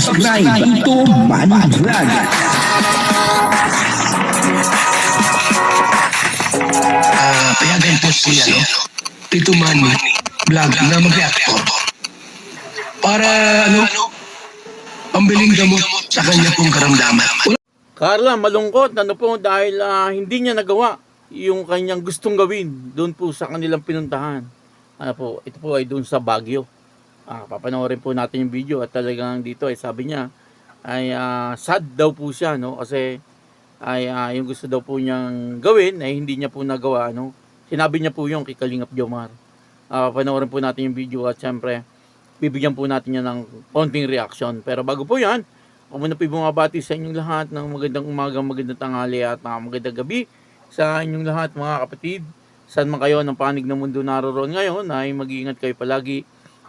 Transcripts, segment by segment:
subscribe ito Manny Vlog. Payagan po si Tito Manny Vlog na mag-reactor para pambiling gamot sa kanya pong karamdaman. Carla, malungkot po dahil hindi niya nagawa yung kanyang gustong gawin doon po sa kanilang pinuntahan. Ito po ay doon sa Baguio. Papanoorin po natin yung video at talagang dito ay sabi niya ay sad daw po siya, no? Kasi ay yung gusto daw po niyang gawin ay hindi niya po nagawa, no? Sinabi niya po yung kay Kalingap Jomar. Panoorin po natin yung video at syempre bibigyan po natin yan ng konting reaction. Pero bago po yan, ako muna po bumabati sa inyong lahat ng magandang umaga, magandang tanghali at magandang gabi sa inyong lahat mga kapatid. Saan man kayo ng panig ng mundo naroon ngayon ay mag-iingat kayo palagi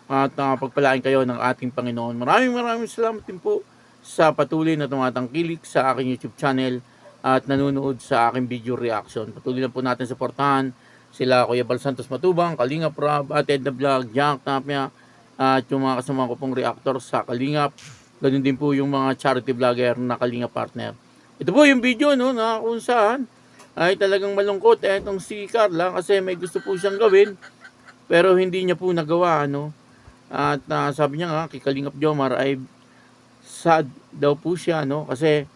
at pagpalain kayo ng ating Panginoon. Maraming salamat din po sa patuloy na tumatangkilik sa aking YouTube channel at nanonood sa aking video reaction. Patuloy lang po natin suportahan sila Kuya Bal Santos Matubang, Kalingap Rob, at Ed na Vlog, Jack Tapia at yung mga kasama ko pong reactor sa Kalingap. Ganun din po yung mga charity vlogger na Kalingap partner. Ito po yung video, no, na kung saan ay talagang malungkot etong si Carla kasi may gusto po siyang gawin pero hindi niya po nagawa, no. At sabi niya nga kay Kalingap Jomar ay sad daw po siya, no, kasi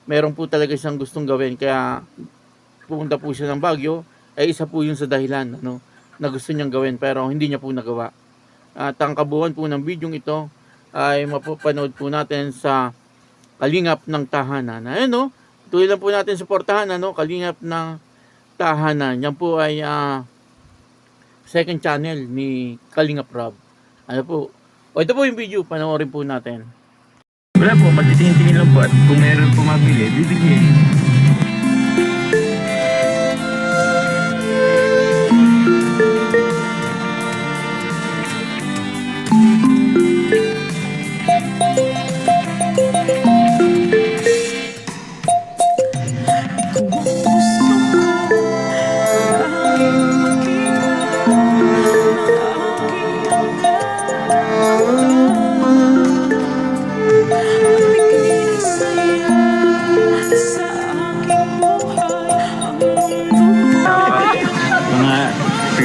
meron po talaga siyang gustong gawin kaya pupunta po siya ng Baguio ay isa po yun sa dahilan, no, na gusto niyang gawin pero hindi niya po nagawa. At ang kabuuan po ng video ito ay mapapanood po natin sa Kalingap ng Tahanan. Ayun, no, tuloy lang po natin suportahan, ano, Kalingap ng Tahanan. Yan po ay second channel ni Kalingap Rob. Ano po? Ito po yung video, panoorin po natin. Wala po, matitingin-tingin lang po at kung meron po mabili, bibigyan.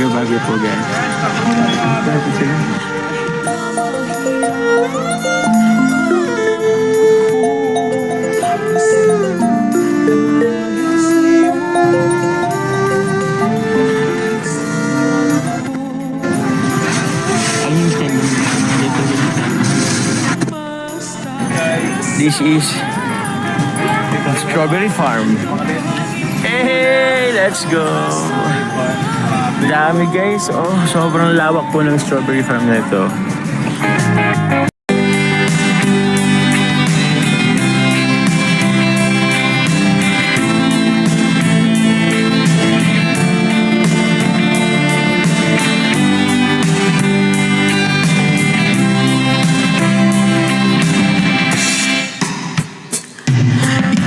Baguio po guys. Grabe sila. This is the strawberry farm. Hey, let's go! Dami guys, oh, sobrang lawak po ng strawberry farm na ito.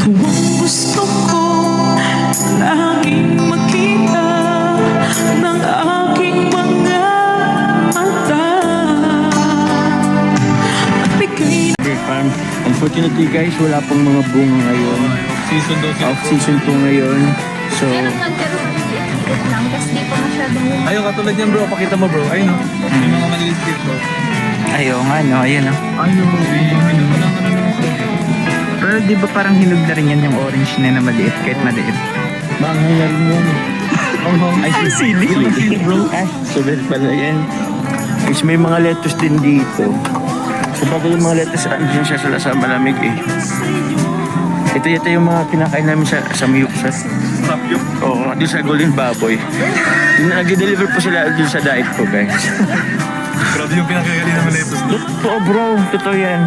Ikaw ang gusto ko laging makita ng aking mga mata. Farm. Unfortunately guys, wala pong mga bunga ngayon. Off-season po ngayon. So, Meron lang pero maliit lang. Tapos di pa masyadong Ayun, katulad yan bro, pakita mo bro. Ayun o, may mga maliit bro. ayaw nga no, ayun no. Ayun, walang ano naman sila. Pero di ba parang hinog na rin yan yung orange na maliit, kahit maliit? Bangay na rin yan. Ay, sili. bro. Ay, subel pala yan. Guys, may mga lettuce din dito. Sabagay yung mga lettuce, ano din siya sa malamig eh. Ito yung mga kinakain namin sa Miyuksat. Sapyok. Oo, doon sa Golden Baboy. Nag-deliver po sila doon sa diet ko guys. Grabe yung pinakagaling naman na ito. Oo bro, totoo yan.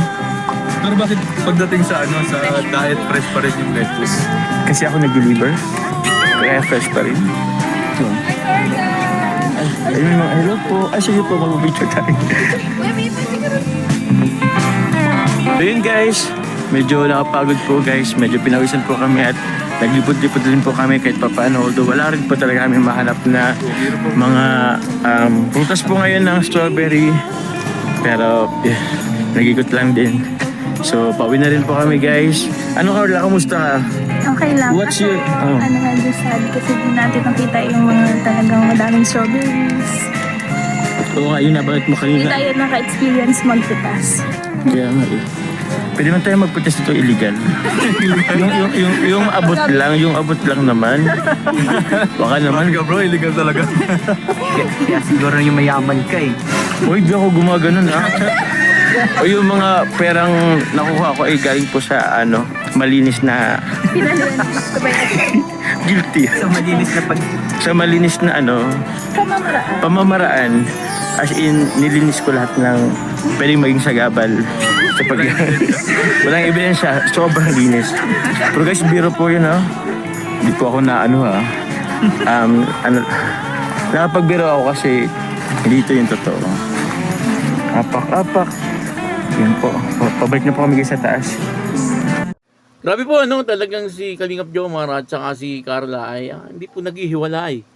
Pero bakit pagdating sa sa diet fresh pa rin yung lettuce? Kasi ako nag-deliver. Kaya fresh pa rin. So, ay, may mga hello po. Ay, sige po, mag-picture tayo. So yun guys, medyo nakapagod po guys. Medyo pinawisan po kami at naglipod-lipod din po kami kahit papaano. Although wala rin po talaga kami mahanap na mga prutas po ngayon ng strawberry. Pero nag-ikot lang din. So, pauwi na rin po kami guys. Ano Carla, kamusta ka? Okay lang. What's Kaso, your- oh. Ano medyo sad kasi di natin nakita yung mga talagang madaming strawberries. Oo nga, yun nabanggit mo Hindi kanina. tayo naka-experience magpitas. Kaya nga eh. Pwede man tayo magputas dito illegal. yung abot lang naman. Baka naman. Ka bro, illegal talaga. Kaya siguro yung mayaman ka eh. Uy, di ako gumaganon ha. O yung mga perang nakuha ko ay galing po sa malinis na Pinaluan gusto ba yun? guilty. So malinis na pag... Sa malinis na Pamamaraan. pamamaraan. As in, nilinis ko lahat ng pwedeng maging sagabal. Sa pag... Walang ebidensya, sobrang linis. Pero guys, biro po yun ha. Hindi po ako na nakapagbiro ako kasi dito yung totoo. Apak. Yan po. Pabalik na po kami guys sa taas. Grabe po, talagang si Kalingap Jomar at saka si Carla ay hindi po naghihiwalay.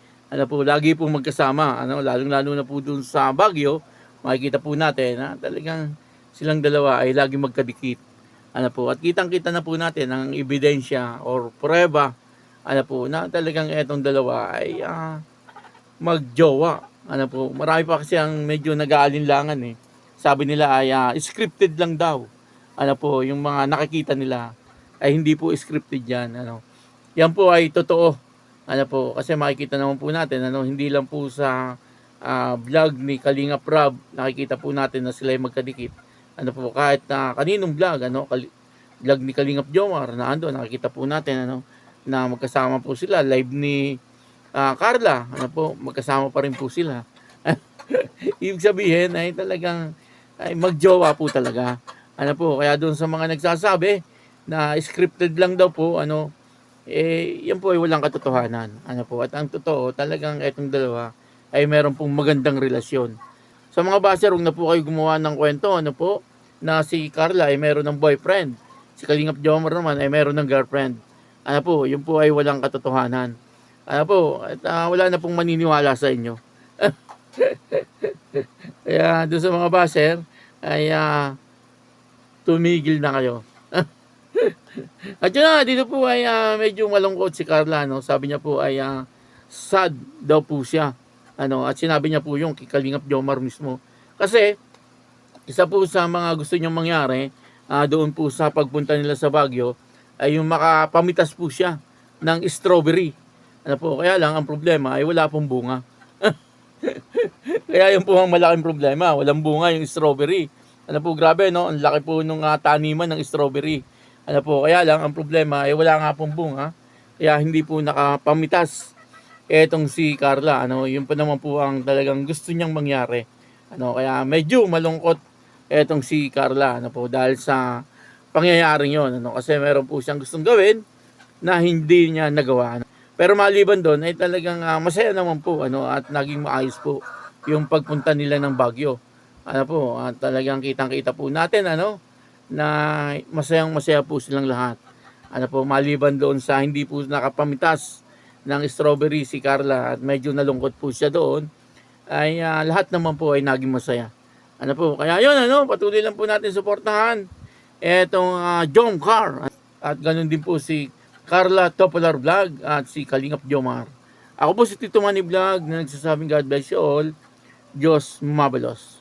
Po, lagi po magkasama, lalong-lalo na po dun sa Baguio, makikita po natin na talagang silang dalawa ay lagi magkadikit. Po, at kitang-kita na po natin ang ebidensya or prueba, po, na talagang etong dalawa ay magjowa. Po, marami pa kasi ang medyo nag-aalinlangan eh. Sabi nila ay scripted lang daw. Po, yung mga nakikita nila ay hindi po scripted yan. Yan po ay totoo. Po, kasi makikita naman po natin, hindi lang po sa vlog ni Kalingap Rob, nakikita po natin na sila ay magkadikit. Po, kahit kaninong vlog, vlog ni Kalingap Jomar, na nakikita po natin, na magkasama po sila. Live ni Carla, po, magkasama pa rin po sila. Ibig sabihin ay talagang ay magjowa po talaga. Po, kaya doon sa mga nagsasabi na scripted lang daw po, yan po ay walang katotohanan. Po, at ang totoo, talagang etong dalawa ay meron pong magandang relasyon. Sa mga baser, huwag na po kayo gumawa ng kwento, po, na si Carla ay meron ng boyfriend. Si Kalingap Jomar naman ay meron ng girlfriend. Po, yun po ay walang katotohanan. Po, at wala na pong maniniwala sa inyo. Kaya doon sa mga baser ay tumigil na kayo. At yun na, dito po ay medyo malungkot si Carla. Sabi niya po ay sad daw po siya. At sinabi niya po yung kay Kalingap Jomar mismo. Kasi isa po sa mga gusto niyang mangyari doon po sa pagpunta nila sa Baguio ay yung makapamitas po siya ng strawberry. Po, kaya lang ang problema ay wala pong bunga. Kaya yun po ang malaking problema, walang bunga yung strawberry. Po, grabe ang laki po nung taniman ng strawberry. Po, kaya lang ang problema ay wala nga pong bunga. Kaya hindi po nakapamitas etong si Carla. Yun pa naman po ang talagang gusto niyang mangyari. Kaya medyo malungkot etong si Carla po dahil sa pangyayaring yon. Kasi meron po siyang gustong gawin na hindi niya nagawa. Pero maliban doon ay talagang masaya naman po at naging maayos po yung pagpunta nila ng Baguio. Po, at talagang kitang-kita po natin na masayang-masaya po silang lahat. Po, maliban doon sa hindi po nakapamitas ng strawberry si Carla at medyo nalungkot po siya doon, ay lahat naman po ay naging masaya. Po, kaya yun patuloy lang po natin suportahan etong Jomcar at ganun din po si Carla Topolar Vlog at si Kalingap Jomar. Ako po si Tito Manny Vlog na nagsasabing God bless you all. Diyos mabalos.